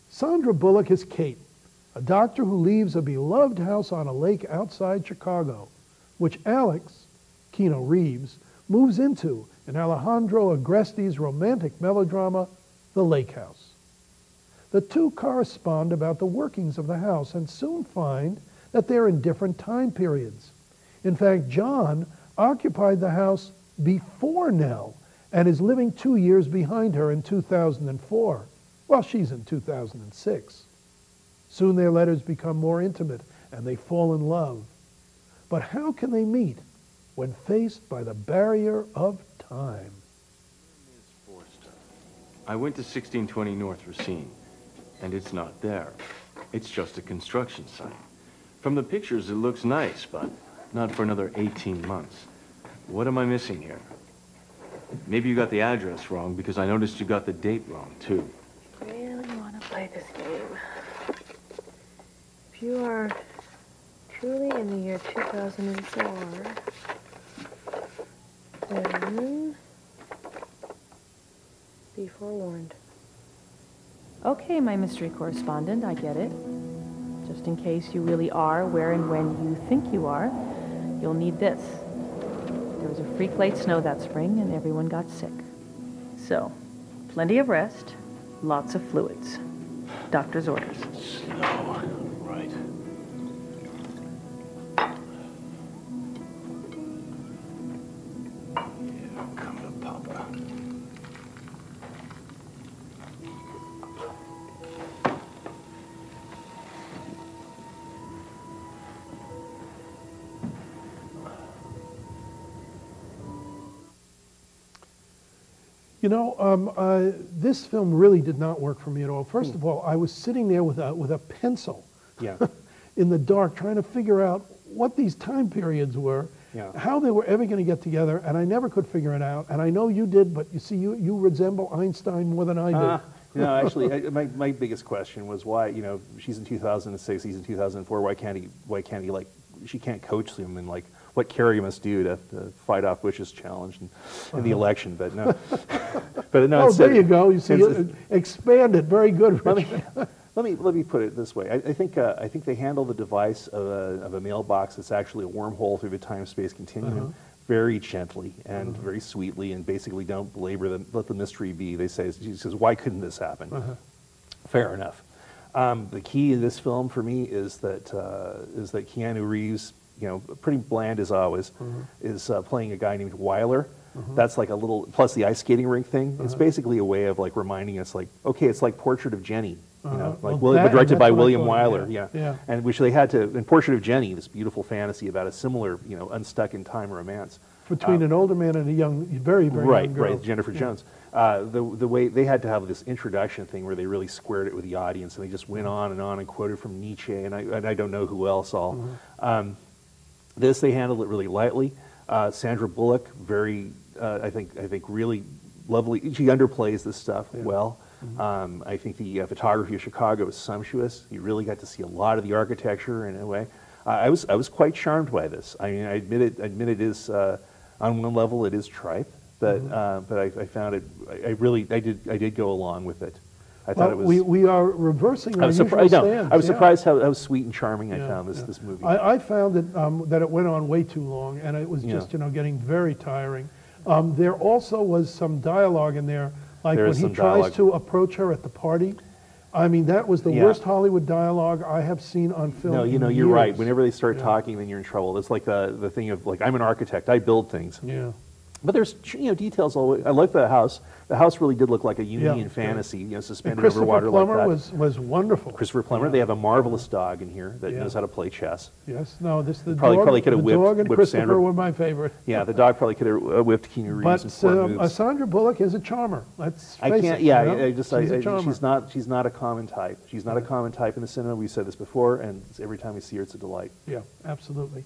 Sandra Bullock is Kate, a doctor who leaves a beloved house on a lake outside Chicago, which Alex, Keanu Reeves, moves into in Alejandro Agreste's romantic melodrama, The Lake House. The two correspond about the workings of the house and soon find that they're in different time periods. In fact, John occupied the house before Nell and is living 2 years behind her in 2004, while she's in 2006. Soon their letters become more intimate and they fall in love. But how can they meet when faced by the barrier of time? I went to 1620 North Racine, and it's not there. It's just a construction site. From the pictures, it looks nice, but not for another 18 months. What am I missing here? Maybe you got the address wrong, because I noticed you got the date wrong, too. Really want to play this game. If you are truly in the year 2004, then be forewarned. Okay, my mystery correspondent, I get it. Just in case you really are where and when you think you are, you'll need this. There was a freak late snow that spring and everyone got sick. So, plenty of rest, lots of fluids. Doctor's orders. Snow, right. Here come the papa. You know, this film really did not work for me at all. First of all, I was sitting there with a pencil in the dark trying to figure out what these time periods were, how they were ever going to get together, and I never could figure it out. And I know you did, but you see, you resemble Einstein more than I did. No, actually, my biggest question was why, you know, she's in 2006, he's in 2004, why can't he, like, she can't coach him and, like, what Kerry must do to fight off Bush's challenge in the election, but no. But no. Oh, there you go. You see, expanded. Very good, Richard. Let me put it this way. I think they handle the device of a mailbox that's actually a wormhole through the time-space continuum very gently and very sweetly, and basically don't belabor them. Let the mystery be. They say, she says, why couldn't this happen? Fair enough. The key in this film for me is that Keanu Reeves, you know, pretty bland as always, is playing a guy named Weiler. That's like a little, plus the ice skating rink thing. It's basically a way of like reminding us, like, okay, it's like Portrait of Jenny, you know, like directed by William Wyler, and which they had to, in Portrait of Jenny, this beautiful fantasy about a similar, you know, unstuck in time romance between an older man and a young, very young girl. Right, Jennifer Jones. The way they had to have this introduction thing where they really squared it with the audience, and they just went on and quoted from Nietzsche, and I don't know who else all. This, they handled it really lightly. Sandra Bullock, very, I think really lovely. She underplays this stuff well. I think the photography of Chicago is sumptuous. You really got to see a lot of the architecture in a way. I was quite charmed by this. I mean, I admit it is on one level it is tripe, but I found it. I did go along with it. I thought it was. We are reversing our usual stance. I was surprised how sweet and charming I found this movie. I found that it went on way too long, and it was just getting very tiring. There also was some dialogue in there, like when he tries to approach her at the party. I mean, that was the worst Hollywood dialogue I have seen on film. No, you know, you're right. Whenever they start talking, then you're in trouble. It's like the thing of, like, I'm an architect, I build things. But there's, you know, details all the way. I like the house. The house really did look like a Jungian fantasy, you know, suspended over water like that. Christopher Plummer was wonderful. Christopher Plummer. They have a marvelous dog in here that knows how to play chess. Yes. No, the probably could have whipped dog and Christopher Sandra. Were my favorite. Yeah, the dog probably could have whipped Keanu Reeves. But Sandra Bullock is a charmer. Let's face it. Yeah, she's not a common type. She's not a common type in the cinema. We've said this before, and every time we see her, it's a delight. Yeah, absolutely.